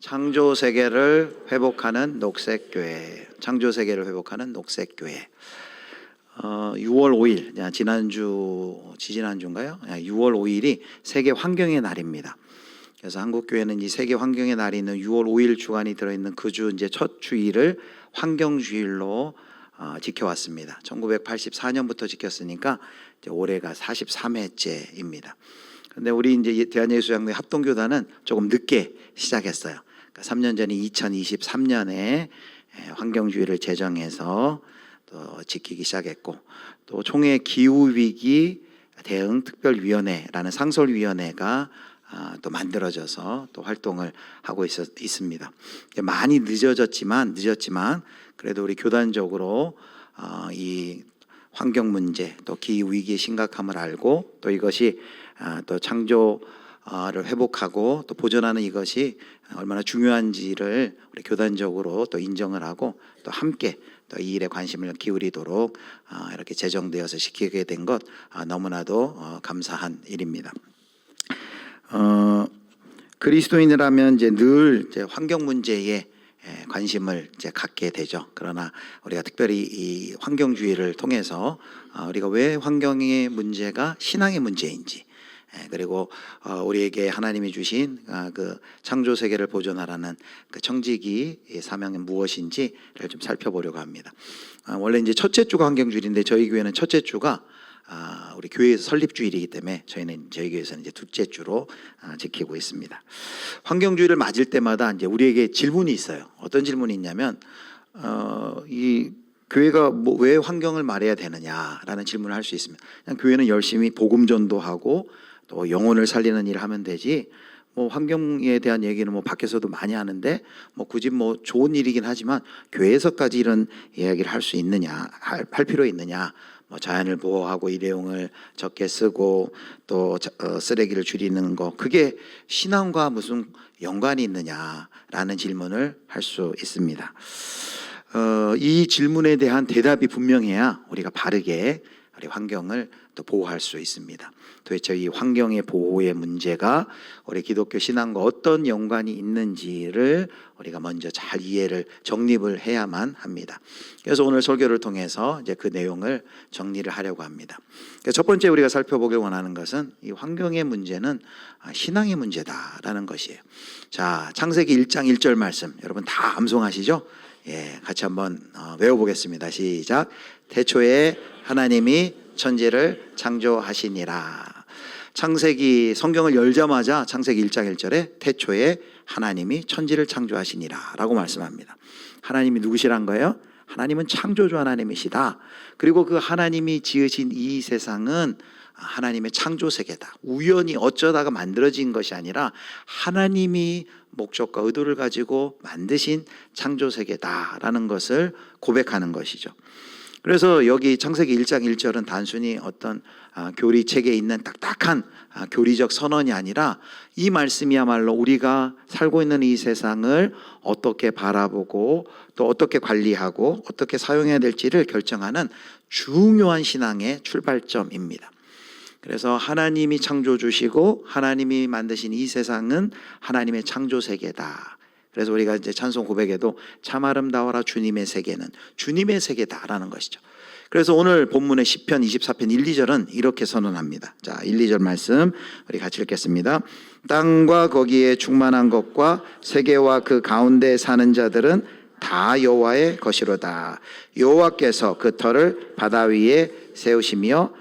창조 세계를 회복하는 녹색교회. 창조 세계를 회복하는 녹색교회. 6월 5일, 지지난주인가요? 6월 5일이 세계 환경의 날입니다. 그래서 한국교회는 이 세계 환경의 날이 있는 6월 5일 주간이 들어있는 그 주 이제 첫 주일을 환경주일로 지켜왔습니다. 1984년부터 지켰으니까 이제 올해가 43회째입니다. 근데 우리 이제 대한예수장로회 합동교단은 조금 늦게 시작했어요. 그러니까 3년 전인 2023년에 환경주의를 제정해서 또 지키기 시작했고, 또 총회 기후위기 대응 특별위원회라는 상설위원회가 또 만들어져서 또 활동을 하고 있습니다. 많이 늦었지만 그래도 우리 교단적으로 이 환경 문제 또 기후 위기의 심각함을 알고, 또 이것이 또 창조를 회복하고 또 보존하는 이것이 얼마나 중요한지를 우리 교단적으로 또 인정을 하고, 또 함께 또 이 일에 관심을 기울이도록 이렇게 제정되어서 시키게 된 것 너무나도 감사한 일입니다. 그리스도인이라면 이제 늘 이제 환경 문제에 관심을 이제 갖게 되죠. 그러나 우리가 특별히 이 환경주의를 통해서 우리가 왜 환경의 문제가 신앙의 문제인지, 그리고 우리에게 하나님이 주신 그 창조 세계를 보존하라는 그 청지기 사명은 무엇인지를 좀 살펴보려고 합니다. 원래 이제 첫째 주가 환경주일인데 저희 교회는 첫째 주가 우리 교회에서 설립주일이기 때문에 저희 교회에서는 이제 둘째 주로 지키고 있습니다. 환경주의를 맞을 때마다 이제 우리에게 질문이 있어요. 어떤 질문이 있냐면 이 교회가 왜 환경을 말해야 되느냐라는 질문을 할 수 있습니다. 그냥 교회는 열심히 복음 전도하고 또 영혼을 살리는 일을 하면 되지, 뭐 환경에 대한 얘기는 뭐 밖에서도 많이 하는데 뭐 굳이 뭐 좋은 일이긴 하지만 교회에서까지 이런 이야기를 할 수 있느냐, 할 필요 있느냐, 뭐 자연을 보호하고 일회용을 적게 쓰고 또 쓰레기를 줄이는 거, 그게 신앙과 무슨 연관이 있느냐라는 질문을 할 수 있습니다. 이 질문에 대한 대답이 분명해야 우리가 바르게 우리 환경을 또 보호할 수 있습니다. 도대체 이 환경의 보호의 문제가 우리 기독교 신앙과 어떤 연관이 있는지를 우리가 먼저 잘 이해를 정립을 해야만 합니다. 그래서 오늘 설교를 통해서 이제 그 내용을 정리를 하려고 합니다. 첫 번째 우리가 살펴보길 원하는 것은 이 환경의 문제는 신앙의 문제다라는 것이에요. 자, 창세기 1장 1절 말씀 여러분 다 암송하시죠? 예, 같이 한번 외워보겠습니다. 시작. 태초에 하나님이 천지를 창조하시니라. 창세기 성경을 열자마자 창세기 1장 1절에 태초에 하나님이 천지를 창조하시니라 라고 말씀합니다. 하나님이 누구시란 거예요? 하나님은 창조주 하나님이시다. 그리고 그 하나님이 지으신 이 세상은 하나님의 창조 세계다. 우연히 어쩌다가 만들어진 것이 아니라 하나님이 목적과 의도를 가지고 만드신 창조 세계다라는 것을 고백하는 것이죠. 그래서 여기 창세기 1장 1절은 단순히 어떤 교리책에 있는 딱딱한 교리적 선언이 아니라 이 말씀이야말로 우리가 살고 있는 이 세상을 어떻게 바라보고 또 어떻게 관리하고 어떻게 사용해야 될지를 결정하는 중요한 신앙의 출발점입니다. 그래서 하나님이 창조주시고 하나님이 만드신 이 세상은 하나님의 창조 세계다. 그래서 우리가 이제 찬송 고백에도 참 아름다워라 주님의 세계는 주님의 세계다라는 것이죠. 그래서 오늘 본문의 시편 24편 1, 2절은 이렇게 선언합니다. 자, 1, 2절 말씀 우리 같이 읽겠습니다. 땅과 거기에 충만한 것과 세계와 그 가운데 사는 자들은 다 여호와의 것이로다. 여호와께서 그 터를 바다 위에 세우시며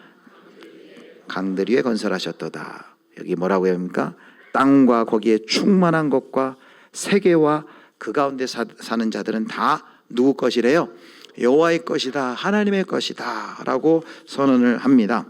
강들 위에 건설하셨도다. 여기 뭐라고 합니까? 땅과 거기에 충만한 것과 세계와 그 가운데 사는 자들은 다 누구 것이래요? 여호와의 것이다, 하나님의 것이다 라고 선언을 합니다.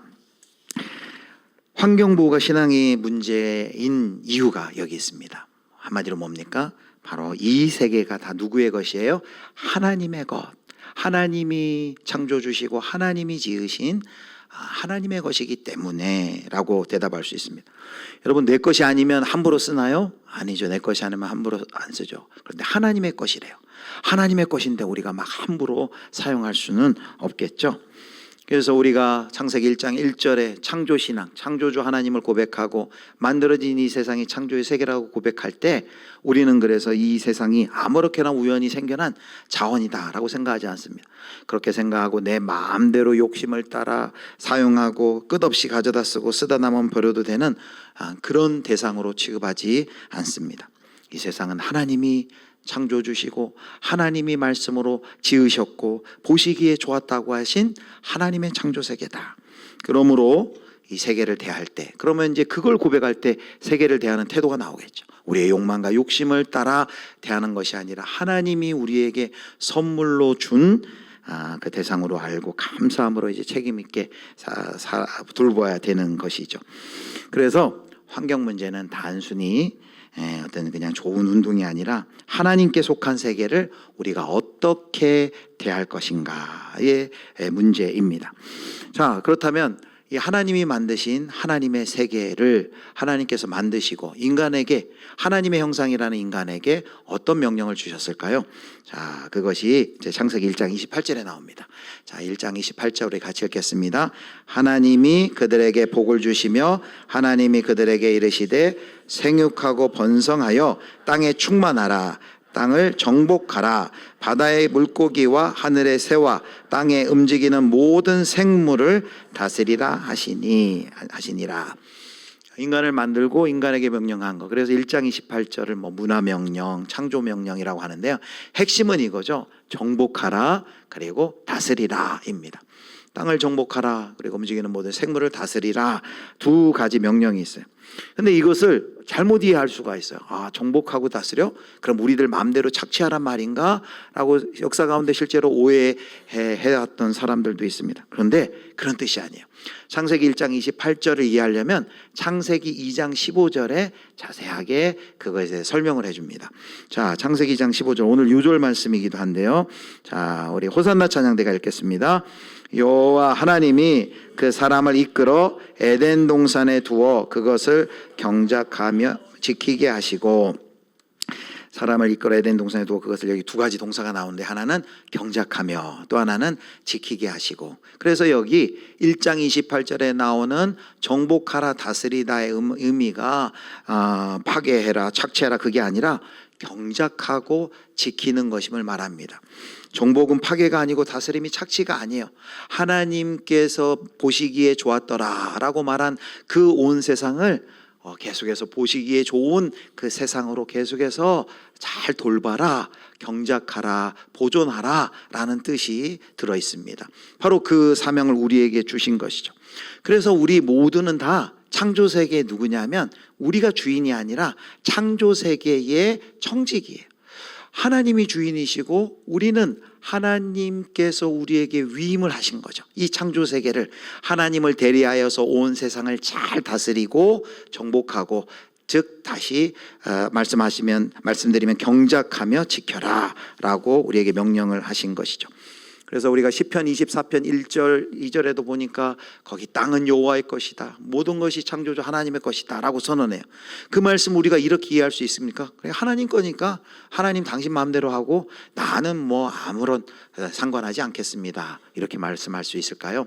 환경보호가 신앙의 문제인 이유가 여기 있습니다. 한마디로 뭡니까? 바로 이 세계가 다 누구의 것이에요? 하나님의 것. 하나님이 창조주시고 하나님이 지으신 하나님의 것이기 때문에 라고 대답할 수 있습니다. 여러분, 내 것이 아니면 함부로 쓰나요? 아니죠. 내 것이 아니면 함부로 안 쓰죠. 그런데 하나님의 것이래요. 하나님의 것인데 우리가 막 함부로 사용할 수는 없겠죠. 그래서 우리가 창세기 1장 1절에 창조신앙, 창조주 하나님을 고백하고 만들어진 이 세상이 창조의 세계라고 고백할 때 우리는 그래서 이 세상이 아무렇게나 우연히 생겨난 자원이다라고 생각하지 않습니다. 그렇게 생각하고 내 마음대로 욕심을 따라 사용하고 끝없이 가져다 쓰고 쓰다 남으면 버려도 되는 그런 대상으로 취급하지 않습니다. 이 세상은 하나님이 창조주시고 하나님이 말씀으로 지으셨고 보시기에 좋았다고 하신 하나님의 창조세계다. 그러므로 이 세계를 대할 때, 그러면 이제 그걸 고백할 때 세계를 대하는 태도가 나오겠죠. 우리의 욕망과 욕심을 따라 대하는 것이 아니라 하나님이 우리에게 선물로 준 그 대상으로 알고 감사함으로 이제 책임 있게 돌보아야 되는 것이죠. 그래서 환경 문제는 단순히 어떤 그냥 좋은 운동이 아니라 하나님께 속한 세계를 우리가 어떻게 대할 것인가의 문제입니다. 자, 그렇다면 이 하나님이 만드신 하나님의 세계를 하나님께서 만드시고 인간에게, 하나님의 형상이라는 인간에게 어떤 명령을 주셨을까요? 자, 그것이 이제 창세기 1장 28절에 나옵니다. 자, 1장 28절 우리 같이 읽겠습니다. 하나님이 그들에게 복을 주시며 하나님이 그들에게 이르시되 생육하고 번성하여 땅에 충만하라. 땅을 정복하라. 바다의 물고기와 하늘의 새와 땅에 움직이는 모든 생물을 다스리라 하시니라. 인간을 만들고 인간에게 명령한 거. 그래서 1장 28절을 문화명령, 창조명령이라고 하는데요. 핵심은 이거죠. 정복하라, 그리고 다스리라입니다. 땅을 정복하라, 그리고 움직이는 모든 생물을 다스리라. 두 가지 명령이 있어요. 근데 이것을 잘못 이해할 수가 있어요. 정복하고 다스려? 그럼 우리들 마음대로 착취하란 말인가? 라고 역사 가운데 실제로 오해해왔던 사람들도 있습니다. 그런데 그런 뜻이 아니에요. 창세기 1장 28절을 이해하려면 창세기 2장 15절에 자세하게 그것에 대해 설명을 해줍니다. 자, 창세기 2장 15절, 오늘 유절 말씀이기도 한데요. 자, 우리 호산나 찬양대가 읽겠습니다. 여호와 하나님이 그 사람을 이끌어 에덴 동산에 두어 그것을 경작하며 지키게 하시고, 사람을 이끌어 에덴 동산에 두어 그것을, 여기 두 가지 동사가 나오는데 하나는 경작하며 또 하나는 지키게 하시고, 그래서 여기 1장 28절에 나오는 정복하라 다스리다의 의미가 파괴해라 착취해라 그게 아니라 경작하고 지키는 것임을 말합니다. 정복은 파괴가 아니고 다스림이 착취가 아니에요. 하나님께서 보시기에 좋았더라 라고 말한 그 온 세상을 계속해서 보시기에 좋은 그 세상으로 계속해서 잘 돌봐라, 경작하라, 보존하라 라는 뜻이 들어있습니다. 바로 그 사명을 우리에게 주신 것이죠. 그래서 우리 모두는 다 창조세계의 누구냐면 우리가 주인이 아니라 창조세계의 청직이에요. 하나님이 주인이시고 우리는 하나님께서 우리에게 위임을 하신 거죠. 이 창조세계를 하나님을 대리하여서 온 세상을 잘 다스리고 정복하고, 즉 다시 말씀드리면 경작하며 지켜라 라고 우리에게 명령을 하신 것이죠. 그래서 우리가 시편 24편 1절 2절에도 보니까 거기 땅은 여호와의 것이다, 모든 것이 창조주 하나님의 것이다 라고 선언해요. 그 말씀 우리가 이렇게 이해할 수 있습니까? 하나님 거니까 하나님 당신 마음대로 하고 나는 뭐 아무런 상관하지 않겠습니다, 이렇게 말씀할 수 있을까요?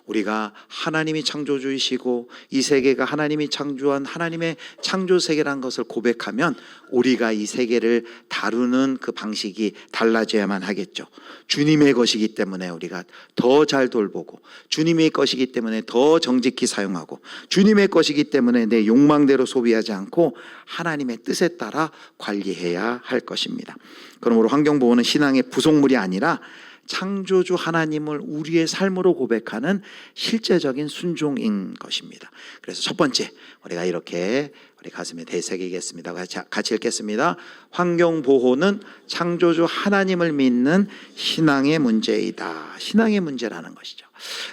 우리가 하나님이 창조주이시고 이 세계가 하나님이 창조한 하나님의 창조세계라는 것을 고백하면 우리가 이 세계를 다루는 그 방식이 달라져야만 하겠죠. 주님의 것이기 때문에 우리가 더 잘 돌보고, 주님의 것이기 때문에 더 정직히 사용하고, 주님의 것이기 때문에 내 욕망대로 소비하지 않고 하나님의 뜻에 따라 관리해야 할 것입니다. 그러므로 환경보호는 신앙의 부속물이 아니라 창조주 하나님을 우리의 삶으로 고백하는 실제적인 순종인 것입니다. 그래서 첫 번째, 우리가 이렇게 우리 가슴에 되새기겠습니다. 같이 읽겠습니다. 환경보호는 창조주 하나님을 믿는 신앙의 문제이다. 신앙의 문제라는 것이죠.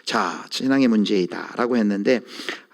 자, 신앙의 문제이다 라고 했는데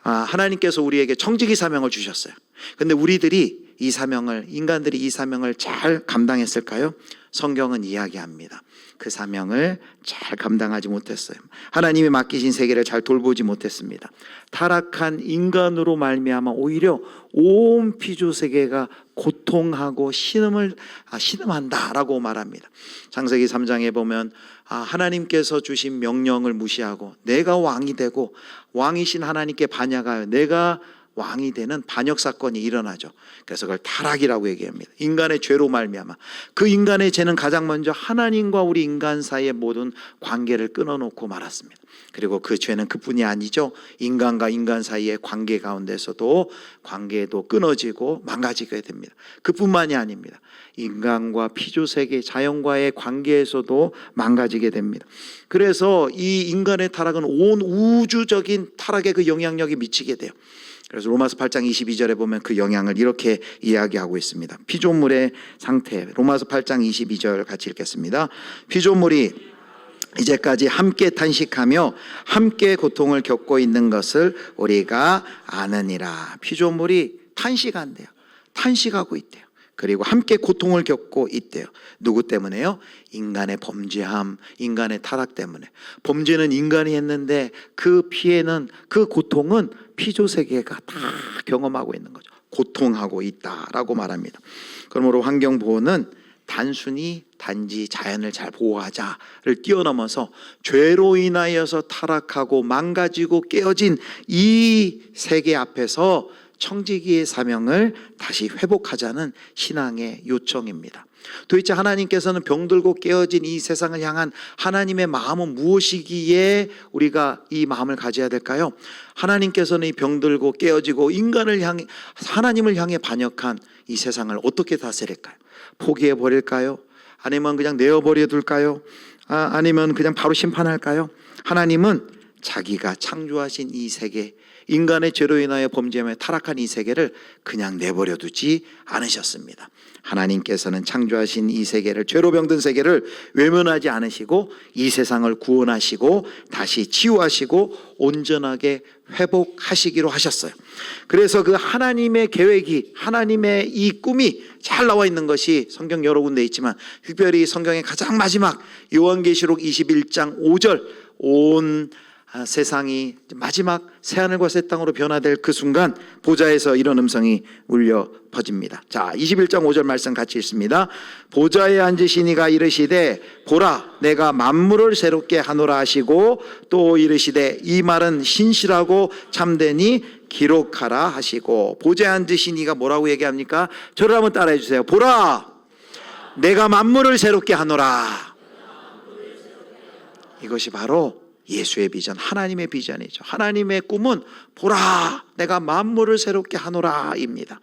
하나님께서 우리에게 청지기 사명을 주셨어요. 근데 우리들이 이 사명을, 인간들이 이 사명을 잘 감당했을까요? 성경은 이야기합니다. 그 사명을 잘 감당하지 못했어요. 하나님이 맡기신 세계를 잘 돌보지 못했습니다. 타락한 인간으로 말미암아 오히려 온 피조 세계가 고통하고 신음한다라고 말합니다. 창세기 3장에 보면 하나님께서 주신 명령을 무시하고 내가 왕이 되고 왕이신 하나님께 반역하여 내가 왕이 되는 반역 사건이 일어나죠. 그래서 그걸 타락이라고 얘기합니다. 인간의 죄로 말미암아 그 인간의 죄는 가장 먼저 하나님과 우리 인간 사이의 모든 관계를 끊어놓고 말았습니다. 그리고 그 죄는 그뿐이 아니죠. 인간과 인간 사이의 관계 가운데서도 관계도 끊어지고 망가지게 됩니다. 그뿐만이 아닙니다. 인간과 피조세계 자연과의 관계에서도 망가지게 됩니다. 그래서 이 인간의 타락은 온 우주적인 타락에 그 영향력이 미치게 돼요. 그래서 로마서 8장 22절에 보면 그 영향을 이렇게 이야기하고 있습니다. 피조물의 상태, 로마서 8장 22절 같이 읽겠습니다. 피조물이 이제까지 함께 탄식하며 함께 고통을 겪고 있는 것을 우리가 아느니라. 피조물이 탄식한대요. 탄식하고 있대요. 그리고 함께 고통을 겪고 있대요. 누구 때문에요? 인간의 범죄함, 인간의 타락 때문에. 범죄는 인간이 했는데 그 피해는, 그 고통은 피조세계가 다 경험하고 있는 거죠. 고통하고 있다라고 말합니다. 그러므로 환경보호는 단지 자연을 잘 보호하자를 뛰어넘어서 죄로 인하여서 타락하고 망가지고 깨어진 이 세계 앞에서 청지기의 사명을 다시 회복하자는 신앙의 요청입니다. 도대체 하나님께서는 병들고 깨어진 이 세상을 향한 하나님의 마음은 무엇이기에 우리가 이 마음을 가져야 될까요? 하나님께서는 이 병들고 깨어지고 하나님을 향해 반역한 이 세상을 어떻게 다스릴까요? 포기해 버릴까요? 아니면 그냥 내어버려 둘까요? 아니면 그냥 바로 심판할까요? 하나님은 자기가 창조하신 이 세계, 인간의 죄로 인하여 범죄하며 타락한 이 세계를 그냥 내버려 두지 않으셨습니다. 하나님께서는 창조하신 이 세계를, 죄로 병든 세계를 외면하지 않으시고 이 세상을 구원하시고 다시 치유하시고 온전하게 회복하시기로 하셨어요. 그래서 그 하나님의 계획이, 하나님의 이 꿈이 잘 나와 있는 것이 성경 여러 군데 있지만 특별히 성경의 가장 마지막 요한계시록 21장 5절 온 세상이 마지막 새하늘과 새 땅으로 변화될 그 순간 보좌에서 이런 음성이 울려 퍼집니다. 자, 21장 5절 말씀 같이 읽습니다. 보좌에 앉으신 이가 이르시되 보라 내가 만물을 새롭게 하노라 하시고 또 이르시되 이 말은 신실하고 참되니 기록하라 하시고. 보좌에 앉으신 이가 뭐라고 얘기합니까? 저를 한번 따라해 주세요. 보라 내가 만물을 새롭게 하노라. 이것이 바로 예수의 비전, 하나님의 비전이죠. 하나님의 꿈은 보라 내가 만물을 새롭게 하노라 입니다.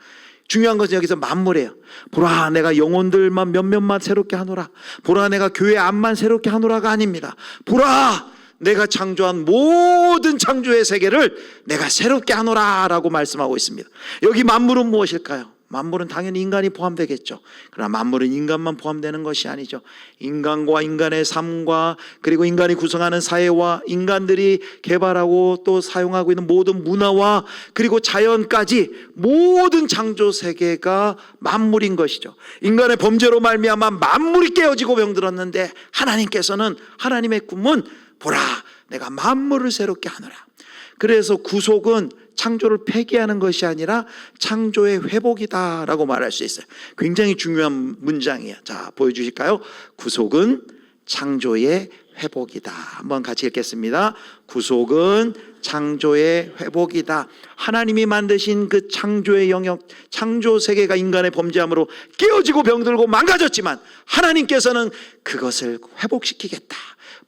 중요한 것은 여기서 만물이에요. 보라 내가 영혼들만 몇몇만 새롭게 하노라. 보라 내가 교회 안만 새롭게 하노라가 아닙니다. 보라 내가 창조한 모든 창조의 세계를 내가 새롭게 하노라 라고 말씀하고 있습니다. 여기 만물은 무엇일까요? 만물은 당연히 인간이 포함되겠죠. 그러나 만물은 인간만 포함되는 것이 아니죠. 인간과 인간의 삶과 그리고 인간이 구성하는 사회와 인간들이 개발하고 또 사용하고 있는 모든 문화와 그리고 자연까지 모든 창조 세계가 만물인 것이죠. 인간의 범죄로 말미암아 만물이 깨어지고 병들었는데 하나님께서는, 하나님의 꿈은 보라 내가 만물을 새롭게 하노라. 그래서 구속은 창조를 폐기하는 것이 아니라 창조의 회복이다라고 말할 수 있어요. 굉장히 중요한 문장이에요. 자, 보여주실까요? 구속은 창조의 회복이다. 한번 같이 읽겠습니다. 구속은 창조의 회복이다. 하나님이 만드신 그 창조의 영역, 창조 세계가 인간의 범죄함으로 깨어지고 병들고 망가졌지만 하나님께서는 그것을 회복시키겠다.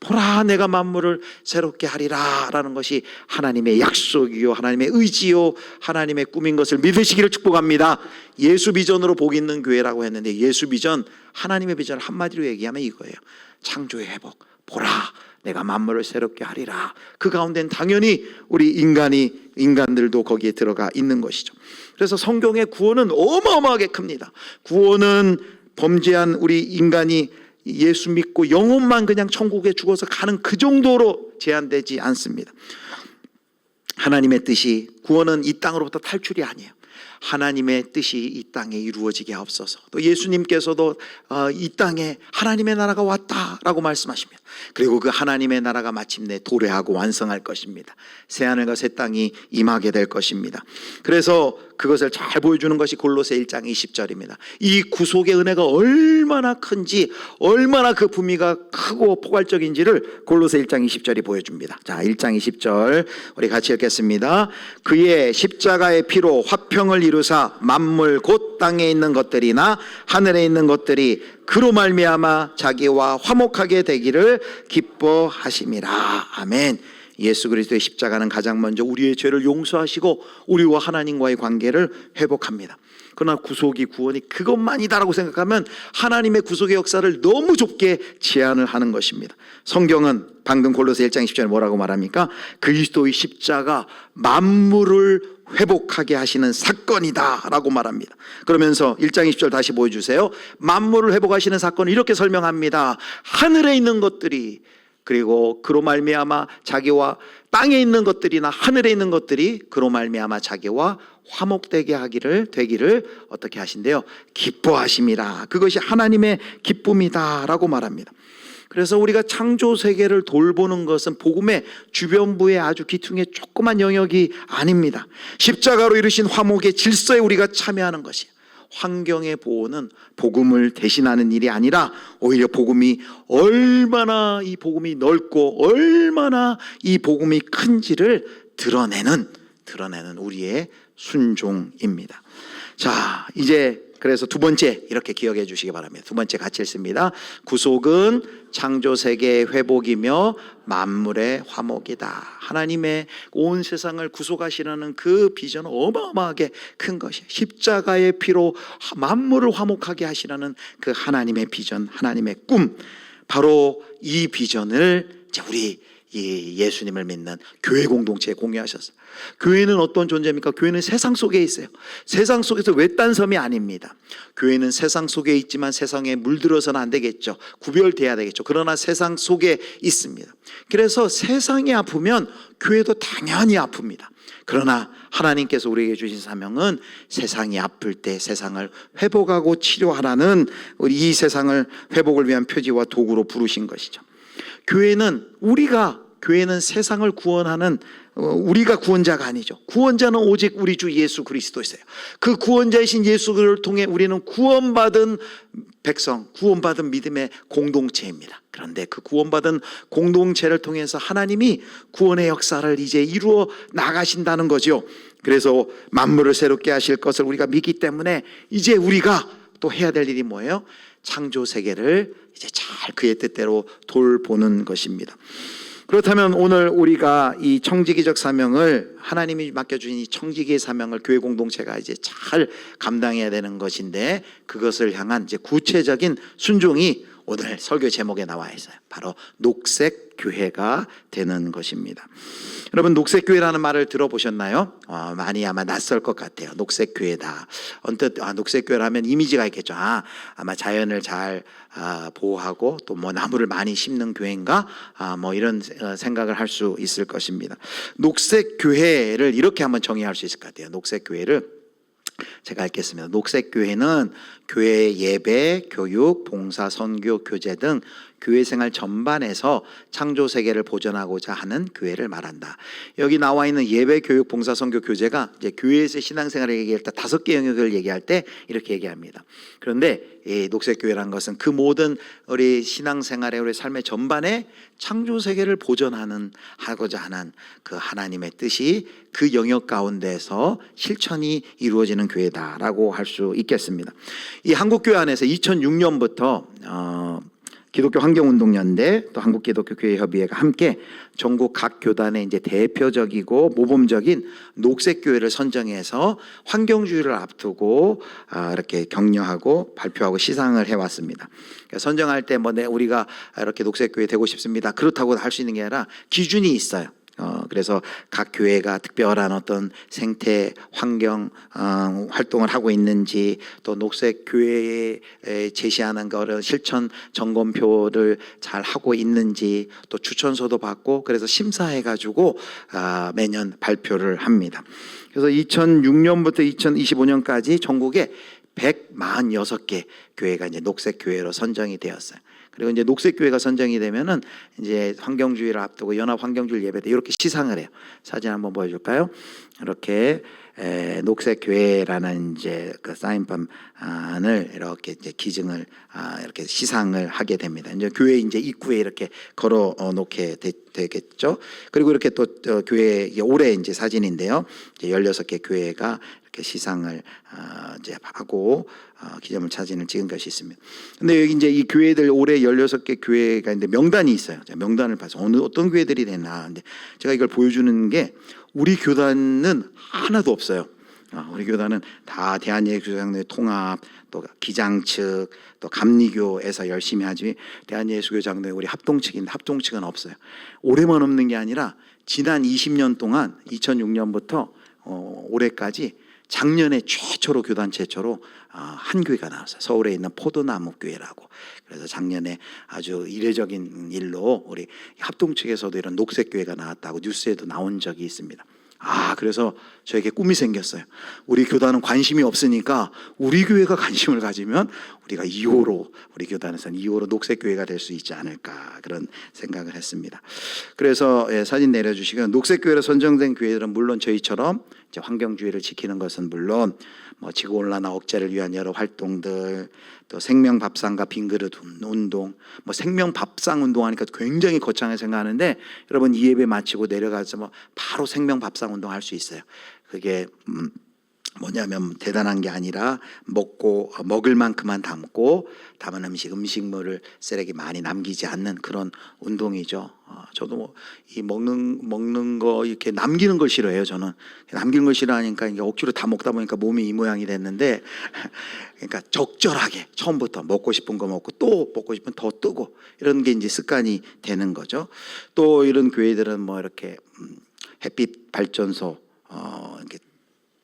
보라 내가 만물을 새롭게 하리라 라는 것이 하나님의 약속이요 하나님의 의지요 하나님의 꿈인 것을 믿으시기를 축복합니다. 예수 비전으로 복 있는 교회라고 했는데 예수 비전, 하나님의 비전을 한마디로 얘기하면 이거예요. 창조의 회복. 보라 내가 만물을 새롭게 하리라. 그 가운데는 당연히 우리 인간들도 거기에 들어가 있는 것이죠. 그래서 성경의 구원은 어마어마하게 큽니다. 구원은 범죄한 우리 인간이 예수 믿고 영혼만 그냥 천국에 죽어서 가는 그 정도로 제한되지 않습니다. 하나님의 뜻이, 구원은 이 땅으로부터 탈출이 아니에요. 하나님의 뜻이 이 땅에 이루어지게 하옵소서. 또 예수님께서도 이 땅에 하나님의 나라가 왔다라고 말씀하시며, 그리고 그 하나님의 나라가 마침내 도래하고 완성할 것입니다. 새하늘과 새 땅이 임하게 될 것입니다. 그래서 그것을 잘 보여주는 것이 골로새 1장 20절입니다. 이 구속의 은혜가 얼마나 큰지, 얼마나 그 부미가 크고 포괄적인지를 골로새 1장 20절이 보여줍니다. 자, 1장 20절 우리 같이 읽겠습니다. 그의 십자가의 피로 화평을 이루사 만물 곧 땅에 있는 것들이나 하늘에 있는 것들이 그로 말미암아 자기와 화목하게 되기를 기뻐하심이라. 아멘. 예수 그리스도의 십자가는 가장 먼저 우리의 죄를 용서하시고 우리와 하나님과의 관계를 회복합니다. 그러나 구속이, 구원이 그것만이다라고 생각하면 하나님의 구속의 역사를 너무 좁게 제한을 하는 것입니다. 성경은 방금 골로새 1장 10절에 뭐라고 말합니까? 그리스도의 십자가 만물을 회복하게 하시는 사건이다 라고 말합니다. 그러면서 1장 20절 다시 보여주세요. 만물을 회복하시는 사건을 이렇게 설명합니다. 하늘에 있는 것들이, 그리고 그로 말미암아 자기와 땅에 있는 것들이나 하늘에 있는 것들이 그로 말미암아 자기와 화목되게 되기를 어떻게 하신대요? 기뻐하심이라. 그것이 하나님의 기쁨이다라고 말합니다. 그래서 우리가 창조 세계를 돌보는 것은 복음의 주변부의 아주 기퉁의 조그만 영역이 아닙니다. 십자가로 이루신 화목의 질서에 우리가 참여하는 것이에요. 환경의 보호는 복음을 대신하는 일이 아니라 오히려 복음이 얼마나 이 복음이 넓고 얼마나 이 복음이 큰지를 드러내는 우리의 순종입니다. 자, 이제 그래서 두 번째 이렇게 기억해 주시기 바랍니다. 두 번째 같이 읽습니다. 구속은 창조 세계의 회복이며 만물의 화목이다. 하나님의 온 세상을 구속하시려는 그 비전은 어마어마하게 큰 것이에요. 십자가의 피로 만물을 화목하게 하시려는 그 하나님의 비전, 하나님의 꿈, 바로 이 비전을 이제 우리 이 예수님을 믿는 교회 공동체에 공유하셨어요. 교회는 어떤 존재입니까? 교회는 세상 속에 있어요. 세상 속에서 외딴 섬이 아닙니다. 교회는 세상 속에 있지만 세상에 물들어서는 안 되겠죠. 구별돼야 되겠죠. 그러나 세상 속에 있습니다. 그래서 세상이 아프면 교회도 당연히 아픕니다. 그러나 하나님께서 우리에게 주신 사명은 세상이 아플 때 세상을 회복하고 치료하라는 우리 이 세상을 회복을 위한 표지와 도구로 부르신 것이죠. 교회는 세상을 구원하는 우리가 구원자가 아니죠. 구원자는 오직 우리 주 예수 그리스도이세요. 그 구원자이신 예수를 통해 우리는 구원받은 백성, 구원받은 믿음의 공동체입니다. 그런데 그 구원받은 공동체를 통해서 하나님이 구원의 역사를 이제 이루어 나가신다는 거죠. 그래서 만물을 새롭게 하실 것을 우리가 믿기 때문에 이제 우리가 또 해야 될 일이 뭐예요? 창조 세계를 이제 잘 그의 뜻대로 돌보는 것입니다. 그렇다면 오늘 우리가 이 청지기적 사명을, 하나님이 맡겨주신 이 청지기의 사명을 교회 공동체가 이제 잘 감당해야 되는 것인데, 그것을 향한 이제 구체적인 순종이 오늘 설교 제목에 나와 있어요. 바로 녹색 교회가 되는 것입니다. 여러분, 녹색 교회라는 말을 들어보셨나요? 많이 아마 낯설 것 같아요. 녹색 교회다. 언뜻 녹색 교회라면 이미지가 있겠죠. 아마 자연을 잘 보호하고 또 뭐 나무를 많이 심는 교회인가? 뭐 이런 생각을 할 수 있을 것입니다. 녹색 교회를 이렇게 한번 정의할 수 있을 것 같아요. 녹색 교회를 제가 읽겠습니다. 녹색 교회는 교회 예배, 교육, 봉사, 선교, 교제 등 교회 생활 전반에서 창조 세계를 보존하고자 하는 교회를 말한다. 여기 나와 있는 예배, 교육, 봉사, 선교, 교제가 이제 교회에서 신앙생활을 얘기할 때 5개 영역을 얘기할 때 이렇게 얘기합니다. 그런데 이 녹색 교회라는 것은 그 모든 우리 신앙생활의 우리 삶의 전반에 창조 세계를 보존하고자 하는 그 하나님의 뜻이 그 영역 가운데서 실천이 이루어지는 교회다라고 할 수 있겠습니다. 이 한국교회 안에서 2006년부터 기독교 환경운동연대 또 한국기독교교회협의회가 함께 전국 각 교단의 이제 대표적이고 모범적인 녹색교회를 선정해서 환경주의를 앞두고 이렇게 격려하고 발표하고 시상을 해왔습니다. 그러니까 선정할 때 우리가 이렇게 녹색교회 되고 싶습니다, 그렇다고 할 수 있는 게 아니라 기준이 있어요. 그래서 각 교회가 특별한 어떤 생태 환경 활동을 하고 있는지, 또 녹색 교회에 제시하는 거를 실천 점검표를 잘 하고 있는지, 또 추천서도 받고, 그래서 심사해 가지고 매년 발표를 합니다. 그래서 2006년부터 2025년까지 전국에 146개 교회가 이제 녹색 교회로 선정이 되었어요. 그리고 이제 녹색 교회가 선정이 되면은 이제 환경주의를 앞두고 연합 환경주의 예배 때 이렇게 시상을 해요. 사진 한번 보여줄까요? 이렇게 녹색 교회라는 이제 그 사인판을 이렇게 이제 기증을 이렇게 시상을 하게 됩니다. 이제 교회 이제 입구에 이렇게 걸어 놓게 되겠죠. 그리고 이렇게 또 교회 올해 이제 사진인데요. 이제 16개 교회가 이렇게 시상을 이제 하고 기념물 사진을 찍은 것이 있습니다. 근데 여기 이제 이 교회들 올해 16개 교회가 있는데 명단이 있어요. 명단을 봐서 어떤 교회들이 되나. 근데 제가 이걸 보여주는 게 우리 교단은 하나도 없어요. 우리 교단은 다 대한예수교장로회 통합, 또 기장 측, 또 감리교에서 열심히 하지, 대한예수교장로회 우리 합동 측인데 합동 측은 없어요. 올해만 없는 게 아니라 지난 20년 동안 2006년부터 올해까지 작년에 최초로 교단 최초로 한 교회가 나왔어요. 서울에 있는 포도나무 교회라고. 그래서 작년에 아주 이례적인 일로 우리 합동 측에서도 이런 녹색 교회가 나왔다고 뉴스에도 나온 적이 있습니다. 그래서 저에게 꿈이 생겼어요. 우리 교단은 관심이 없으니까 우리 교회가 관심을 가지면 우리가 2호로, 우리 교단에서는 2호로 녹색 교회가 될 수 있지 않을까, 그런 생각을 했습니다. 그래서 사진 내려주시면 녹색 교회로 선정된 교회들은 물론 저희처럼 이제 환경주의를 지키는 것은 물론 뭐 지구온난화 억제를 위한 여러 활동들, 또 생명밥상과 빈그릇 운동, 뭐 생명밥상 운동하니까 굉장히 거창하게 생각하는데, 여러분 이 예배 마치고 내려가서 뭐 바로 생명밥상 운동할 수 있어요. 그게 뭐냐면 대단한 게 아니라 먹을 만큼만 담고 담은 음식물을 쓰레기 많이 남기지 않는 그런 운동이죠. 저도 뭐 이 먹는 거 이렇게 남기는 걸 싫어해요. 저는 남기는 걸 싫어하니까 이게 억지로 다 먹다 보니까 몸이 이 모양이 됐는데, 그러니까 적절하게 처음부터 먹고 싶은 거 먹고 또 먹고 싶으면 더 뜨고, 이런 게 이제 습관이 되는 거죠. 또 이런 교회들은 뭐 이렇게 햇빛 발전소 이렇게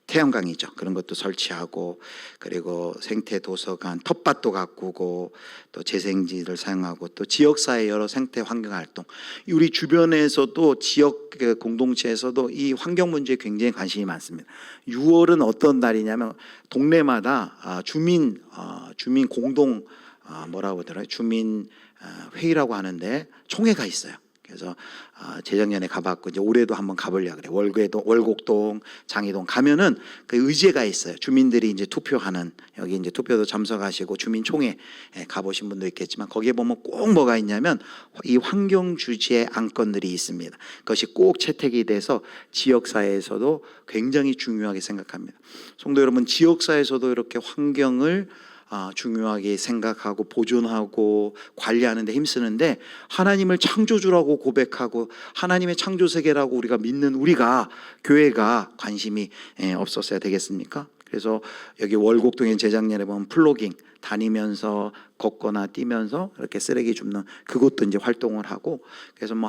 태양광이죠. 그런 것도 설치하고, 그리고 생태 도서관, 텃밭도 가꾸고, 또 재생지를 사용하고, 또 지역사회 여러 생태 환경 활동, 우리 주변에서도 지역 공동체에서도 이 환경 문제에 굉장히 관심이 많습니다. 6월은 어떤 날이냐면 동네마다 주민 공동 뭐라고 하더라고요? 주민 회의라고 하는데 총회가 있어요. 그래서 재작년에 가봤고 이제 올해도 한번 가보려고 그래. 월곡동, 장이동 가면은 그 의제가 있어요. 주민들이 이제 투표하는, 여기 이제 투표도 참석하시고 주민총회 가보신 분도 있겠지만, 거기에 보면 꼭 뭐가 있냐면 이 환경 주제 안건들이 있습니다. 그것이 꼭 채택이 돼서 지역사회에서도 굉장히 중요하게 생각합니다. 성도 여러분, 지역사회에서도 이렇게 환경을 중요하게 생각하고 보존하고 관리하는 데 힘쓰는데, 하나님을 창조주라고 고백하고 하나님의 창조 세계라고 우리가 믿는 우리가, 교회가 관심이 없었어야 되겠습니까? 그래서 여기 월곡동에 재작년에 보면 플로깅 다니면서 걷거나 뛰면서 이렇게 쓰레기 줍는 그것도 이제 활동을 하고, 그래서 뭐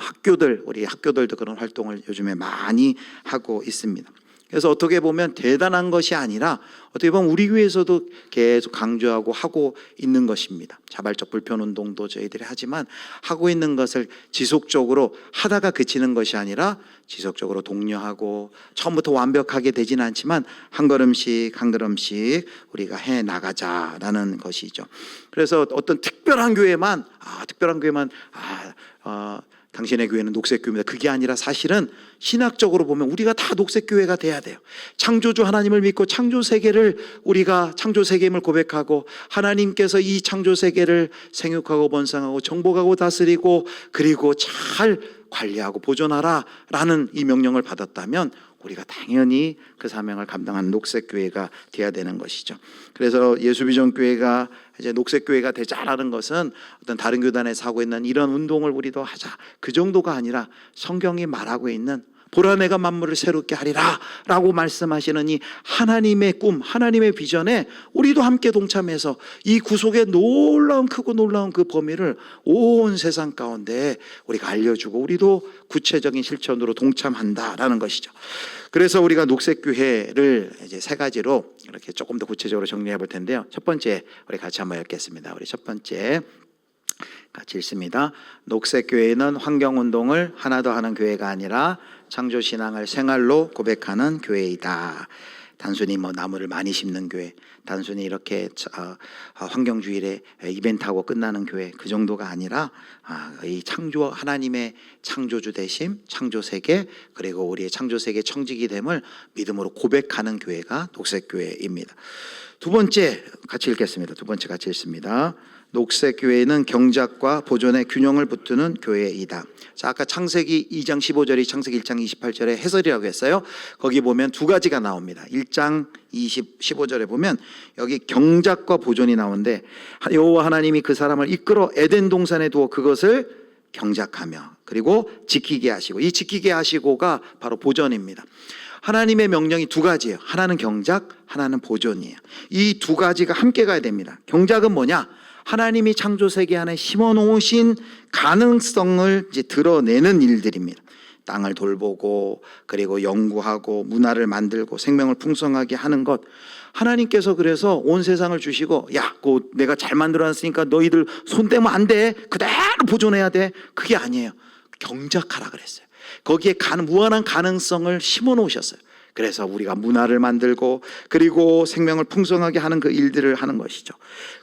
우리 학교들도 그런 활동을 요즘에 많이 하고 있습니다. 그래서 어떻게 보면 대단한 것이 아니라 어떻게 보면 우리 교회에서도 계속 강조하고 하고 있는 것입니다. 자발적 불편운동도 저희들이 하지만 하고 있는 것을 지속적으로 하다가 그치는 것이 아니라 지속적으로 독려하고, 처음부터 완벽하게 되지는 않지만 한 걸음씩 한 걸음씩 우리가 해 나가자라는 것이죠. 그래서 어떤 특별한 교회만 당신의 교회는 녹색 교회입니다, 그게 아니라 사실은 신학적으로 보면 우리가 다 녹색 교회가 돼야 돼요. 창조주 하나님을 믿고 창조 세계를, 우리가 창조 세계임을 고백하고, 하나님께서 이 창조 세계를 생육하고 번성하고 정복하고 다스리고 그리고 잘 관리하고 보존하라 라는 이 명령을 받았다면 우리가 당연히 그 사명을 감당하는 녹색 교회가 돼야 되는 것이죠. 그래서 예수비전교회가 이제 녹색 교회가 되자라는 것은 어떤 다른 교단에서 하고 있는 이런 운동을 우리도 하자, 그 정도가 아니라 성경이 말하고 있는 보라 내가 만물을 새롭게 하리라 라고 말씀하시는 이 하나님의 꿈, 하나님의 비전에 우리도 함께 동참해서 이 구속의 놀라운, 크고 놀라운 그 범위를 온 세상 가운데 우리가 알려주고 우리도 구체적인 실천으로 동참한다라는 것이죠. 그래서 우리가 녹색교회를 이제 세 가지로 이렇게 조금 더 구체적으로 정리해 볼 텐데요. 첫 번째, 우리 같이 한번 읽겠습니다. 우리 첫 번째 같이 읽습니다. 녹색교회는 환경운동을 하나도 하는 교회가 아니라 창조신앙을 생활로 고백하는 교회이다. 단순히 뭐 나무를 많이 심는 교회, 단순히 이렇게 환경주일에 이벤트하고 끝나는 교회, 그 정도가 아니라 이 창조, 하나님의 창조주 되심, 창조세계, 그리고 우리의 창조세계 청지기 됨을 믿음으로 고백하는 교회가 녹색교회입니다. 두 번째 같이 읽겠습니다. 두 번째 같이 읽습니다. 녹색교회는 경작과 보존의 균형을 붙드는 교회이다. 자, 아까 창세기 2장 15절이 창세기 1장 28절의 해설이라고 했어요. 거기 보면 두 가지가 나옵니다. 1장 15절에 보면 여기 경작과 보존이 나오는데, 여호와 하나님이 그 사람을 이끌어 에덴 동산에 두어 그것을 경작하며 그리고 지키게 하시고, 이 지키게 하시고가 바로 보존입니다. 하나님의 명령이 두 가지예요. 하나는 경작, 하나는 보존이에요. 이 두 가지가 함께 가야 됩니다. 경작은 뭐냐? 하나님이 창조세계 안에 심어놓으신 가능성을 이제 드러내는 일들입니다. 땅을 돌보고 그리고 연구하고 문화를 만들고 생명을 풍성하게 하는 것. 하나님께서 그래서 온 세상을 주시고, 야, 그거 내가 잘 만들어놨으니까 너희들 손 떼면 안 돼. 그대로 보존해야 돼. 그게 아니에요. 경작하라 그랬어요. 거기에 무한한 가능성을 심어놓으셨어요. 그래서 우리가 문화를 만들고 그리고 생명을 풍성하게 하는 그 일들을 하는 것이죠.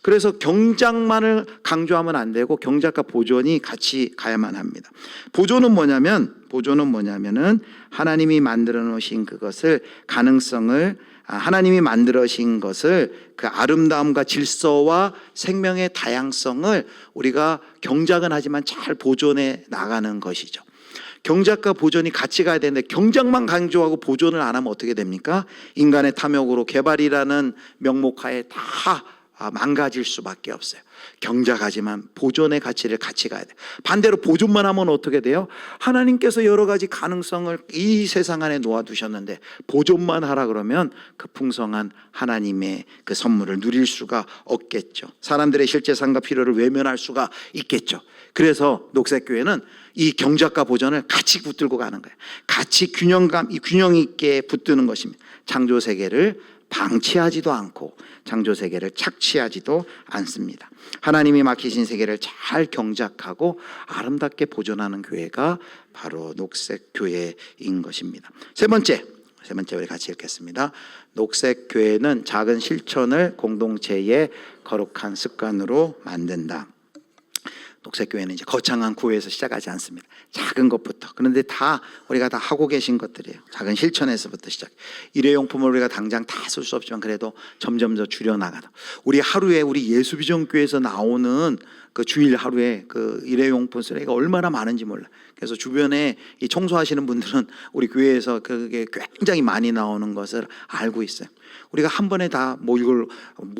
그래서 경작만을 강조하면 안 되고 경작과 보존이 같이 가야만 합니다. 보존은 뭐냐면은 하나님이 만들어 놓으신 그것을, 가능성을, 하나님이 만들어신 것을, 그 아름다움과 질서와 생명의 다양성을 우리가 경작은 하지만 잘 보존해 나가는 것이죠. 경작과 보존이 같이 가야 되는데 경작만 강조하고 보존을 안 하면 어떻게 됩니까? 인간의 탐욕으로 개발이라는 명목하에 다 망가질 수밖에 없어요. 경작하지만 보존의 가치를 같이 가야 돼요. 반대로 보존만 하면 어떻게 돼요? 하나님께서 여러 가지 가능성을 이 세상 안에 놓아두셨는데 보존만 하라 그러면 그 풍성한 하나님의 그 선물을 누릴 수가 없겠죠. 사람들의 실제 삶과 필요를 외면할 수가 있겠죠. 그래서 녹색교회는 이 경작과 보존을 같이 붙들고 가는 거예요. 같이 균형 있게 붙드는 것입니다. 창조세계를 방치하지도 않고 창조세계를 착취하지도 않습니다. 하나님이 맡기신 세계를 잘 경작하고 아름답게 보존하는 교회가 바로 녹색교회인 것입니다. 세 번째 우리 같이 읽겠습니다. 녹색교회는 작은 실천을 공동체의 거룩한 습관으로 만든다. 녹색교회는 이제 거창한 구호에서 시작하지 않습니다. 작은 것부터. 그런데 우리가 다 하고 계신 것들이에요. 작은 실천에서부터 시작. 일회용품을 우리가 당장 다 쓸 수 없지만 그래도 점점 더 줄여나가다. 우리 하루에 우리 예수비전교회에서 나오는 그 주일 하루에 그 일회용품 쓰레기가 얼마나 많은지 몰라. 그래서 주변에 이 청소하시는 분들은 우리 교회에서 그게 굉장히 많이 나오는 것을 알고 있어요. 우리가 한 번에 다 이걸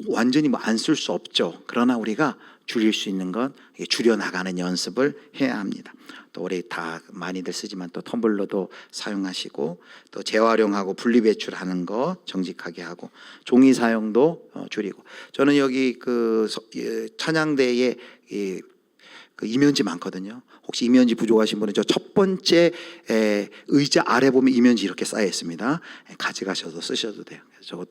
완전히 안 쓸 수 없죠. 그러나 우리가 줄일 수 있는 것, 줄여나가는 연습을 해야 합니다. 또 우리 다 많이들 쓰지만 또 텀블러도 사용하시고, 또 재활용하고 분리배출하는 거 정직하게 하고, 종이 사용도 줄이고. 저는 여기 그 찬양대에 그 이면지 많거든요. 혹시 이면지 부족하신 분은 저 첫 번째 의자 아래 보면 이면지 이렇게 쌓여 있습니다. 가져가셔도 쓰셔도 돼요.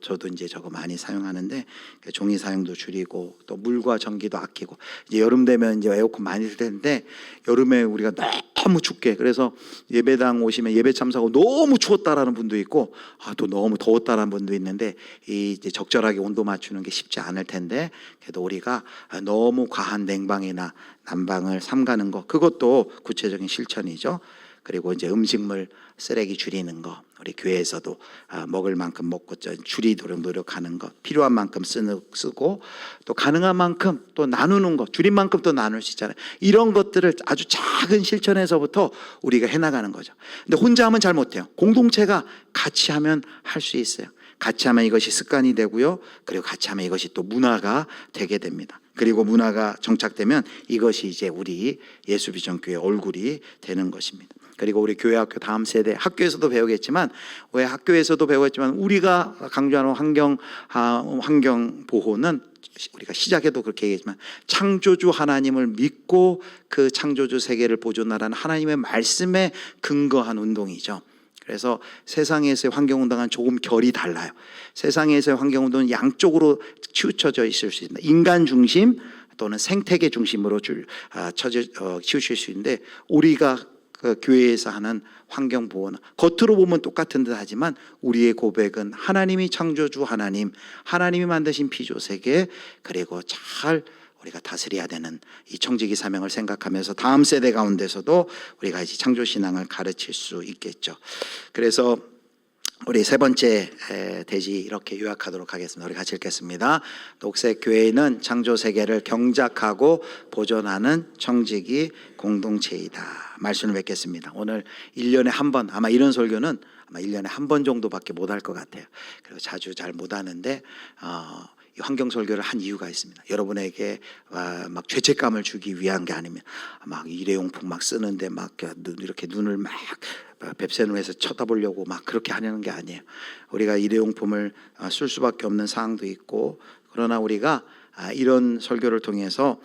저도 이제 저거 많이 사용하는데 종이 사용도 줄이고 또 물과 전기도 아끼고, 이제 여름 되면 이제 에어컨 많이 쓸 텐데 여름에 우리가 너무 춥게, 그래서 예배당 오시면 예배 참석하고 너무 추웠다라는 분도 있고 또 너무 더웠다라는 분도 있는데, 이제 적절하게 온도 맞추는 게 쉽지 않을 텐데 그래도 우리가 너무 과한 냉방이나 난방을 삼가는 거, 그것도 구체적인 실천이죠. 그리고 이제 음식물 쓰레기 줄이는 거, 우리 교회에서도 먹을 만큼 먹고 줄이도록 노력하는 것, 필요한 만큼 쓰고 또 가능한 만큼 또 나누는 것, 줄인 만큼 또 나눌 수 있잖아요. 이런 것들을 아주 작은 실천에서부터 우리가 해나가는 거죠. 근데 혼자 하면 잘 못해요. 공동체가 같이 하면 할 수 있어요. 같이 하면 이것이 습관이 되고요. 그리고 같이 하면 이것이 또 문화가 되게 됩니다. 그리고 문화가 정착되면 이것이 이제 우리 예수비전교회 얼굴이 되는 것입니다. 그리고 우리 교회 학교 다음 세대 학교에서도 배우겠지만 왜 학교에서도 배우겠지만 우리가 강조하는 환경 보호는 우리가 시작에도 그렇게 얘기했지만 창조주 하나님을 믿고 그 창조주 세계를 보존하라는 하나님의 말씀에 근거한 운동이죠. 그래서 세상에서의 환경운동은 조금 결이 달라요. 세상에서의 환경운동은 양쪽으로 치우쳐져 있을 수 있습니다. 인간 중심 또는 생태계 중심으로 치우칠 수 있는데 우리가 그 교회에서 하는 환경 보호는 겉으로 보면 똑같은 듯 하지만 우리의 고백은 하나님이 창조주 하나님, 하나님이 만드신 피조세계 그리고 잘 우리가 다스려야 되는 이 청지기 사명을 생각하면서 다음 세대 가운데서도 우리가 이제 창조신앙을 가르칠 수 있겠죠. 그래서 우리 세 번째 대지 이렇게 요약하도록 하겠습니다. 우리 같이 읽겠습니다. 녹색교회는 창조세계를 경작하고 보존하는 청지기 공동체이다. 말씀을 맺겠습니다. 오늘 1년에 한 번, 아마 이런 설교는 아마 1년에 한 번 정도밖에 못 할 것 같아요. 그리고 자주 잘 못 하는데 이 환경 설교를 한 이유가 있습니다. 여러분에게 막 죄책감을 주기 위한 게 아니면 막 일회용품 막 쓰는데 막 이렇게 눈을 막 뱁새눈 해서 쳐다보려고 막 그렇게 하려는 게 아니에요. 우리가 일회용품을 쓸 수밖에 없는 상황도 있고 그러나 우리가 이런 설교를 통해서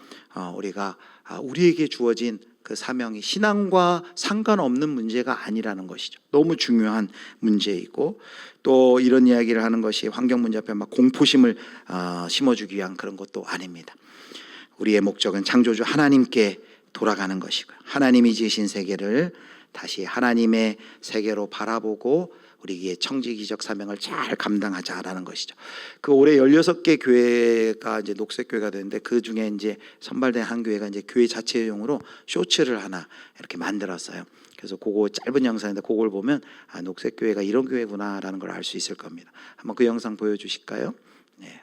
우리가 우리에게 주어진 그 사명이 신앙과 상관없는 문제가 아니라는 것이죠. 너무 중요한 문제이고 또 이런 이야기를 하는 것이 환경 문제 앞에 막 공포심을 심어주기 위한 그런 것도 아닙니다. 우리의 목적은 창조주 하나님께 돌아가는 것이고요. 하나님이 지으신 세계를 다시 하나님의 세계로 바라보고 우리의 청지기적 사명을 잘 감당하자라는 것이죠. 그 올해 16개 교회가 이제 녹색교회가 되는데 그 중에 이제 선발된 한 교회가 이제 교회 자체용으로 쇼츠를 하나 이렇게 만들었어요. 그래서 그거 짧은 영상인데 그걸 보면 녹색교회가 이런 교회구나라는 걸 알 수 있을 겁니다. 한번 그 영상 보여주실까요? 네.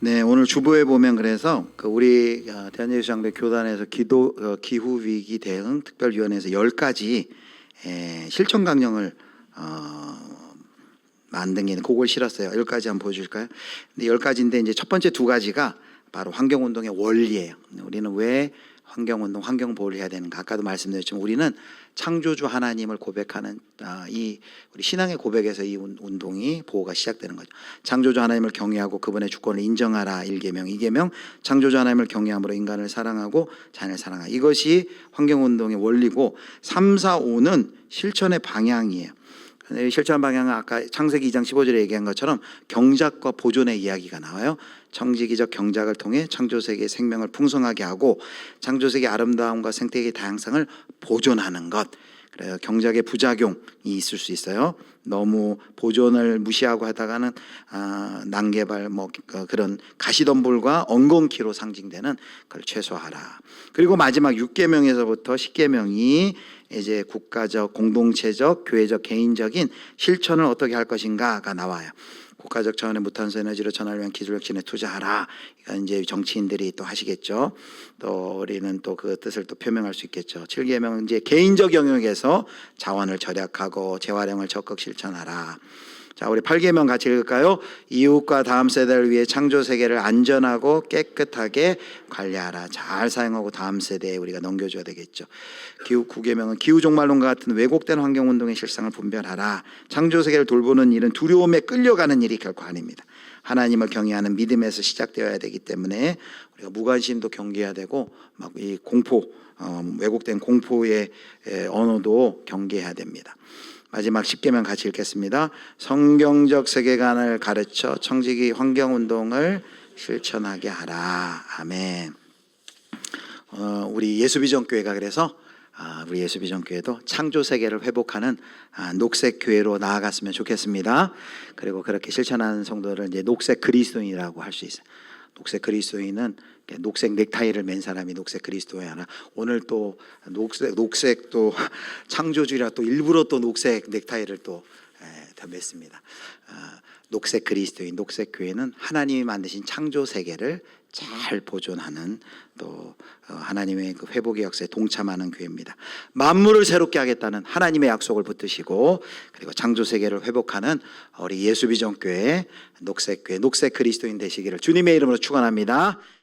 네, 오늘 주보에 보면 그래서 그 우리 대한예수장대 교단에서 기후 위기 대응 특별위원회에서 10가지 실천 강령을 만든 게 그걸 실었어요. 10가지 한번 보여줄까요? 근데 10가지인데 이제 첫 번째 2가지가 바로 환경운동의 원리예요. 우리는 왜 환경운동, 환경보호를 해야 되는가? 아까도 말씀드렸지만 우리는 창조주 하나님을 고백하는 이 우리 신앙의 고백에서 이 운동이 보호가 시작되는 거죠. 창조주 하나님을 경외하고 그분의 주권을 인정하라 1계명, 2계명 창조주 하나님을 경외함으로 인간을 사랑하고 자연을 사랑하라. 이것이 환경운동의 원리고 3, 4, 5는 실천의 방향이에요. 실천 방향은 아까 창세기 2장 15절에 얘기한 것처럼 경작과 보존의 이야기가 나와요. 청지기적 경작을 통해 창조세계의 생명을 풍성하게 하고 창조세계의 아름다움과 생태계의 다양성을 보존하는 것. 그래서 경작의 부작용이 있을 수 있어요. 너무 보존을 무시하고 하다가는 난개발 그런 가시덤불과 엉겅퀴로 상징되는 그걸 최소화하라. 그리고 마지막 6계명에서부터 10계명이 이제 국가적, 공동체적, 교회적, 개인적인 실천을 어떻게 할 것인가가 나와요. 국가적 차원의 무탄소 에너지로 전환을 위한 기술 혁신에 투자하라. 이건 이제 정치인들이 또 하시겠죠. 또 우리는 또 그 뜻을 또 표명할 수 있겠죠. 7계명은 이제 개인적 영역에서 자원을 절약하고 재활용을 적극 실천하라. 자, 우리 8계명 같이 읽을까요? 이웃과 다음 세대를 위해 창조 세계를 안전하고 깨끗하게 관리하라. 잘 사용하고 다음 세대에 우리가 넘겨줘야 되겠죠. 9계명은 기후 종말론과 같은 왜곡된 환경운동의 실상을 분별하라. 창조 세계를 돌보는 일은 두려움에 끌려가는 일이 결코 아닙니다. 하나님을 경외하는 믿음에서 시작되어야 되기 때문에 우리가 무관심도 경계해야 되고 막 이 공포, 왜곡된 공포의 언어도 경계해야 됩니다. 마지막 10계명 같이 읽겠습니다. 성경적 세계관을 가르쳐 청지기 환경운동을 실천하게 하라. 아멘. 우리 예수비전교회가 그래서 우리 예수비전교회도 창조 세계를 회복하는 녹색 교회로 나아갔으면 좋겠습니다. 그리고 그렇게 실천하는 성도를 이제 녹색 그리스도인이라고 할 수 있어요. 녹색 그리스도인은 녹색 넥타이를 맨 사람이 녹색 그리스도인이나 오늘 또 녹색 또 창조주의라 또 일부러 또 녹색 넥타이를 또 맸습니다. 녹색 그리스도인, 녹색 교회는 하나님이 만드신 창조 세계를 잘 보존하는 또 하나님의 그 회복의 역사에 동참하는 교회입니다. 만물을 새롭게 하겠다는 하나님의 약속을 붙드시고 그리고 창조 세계를 회복하는 우리 예수비전교회 녹색 교회, 녹색 그리스도인 되시기를 주님의 이름으로 축원합니다.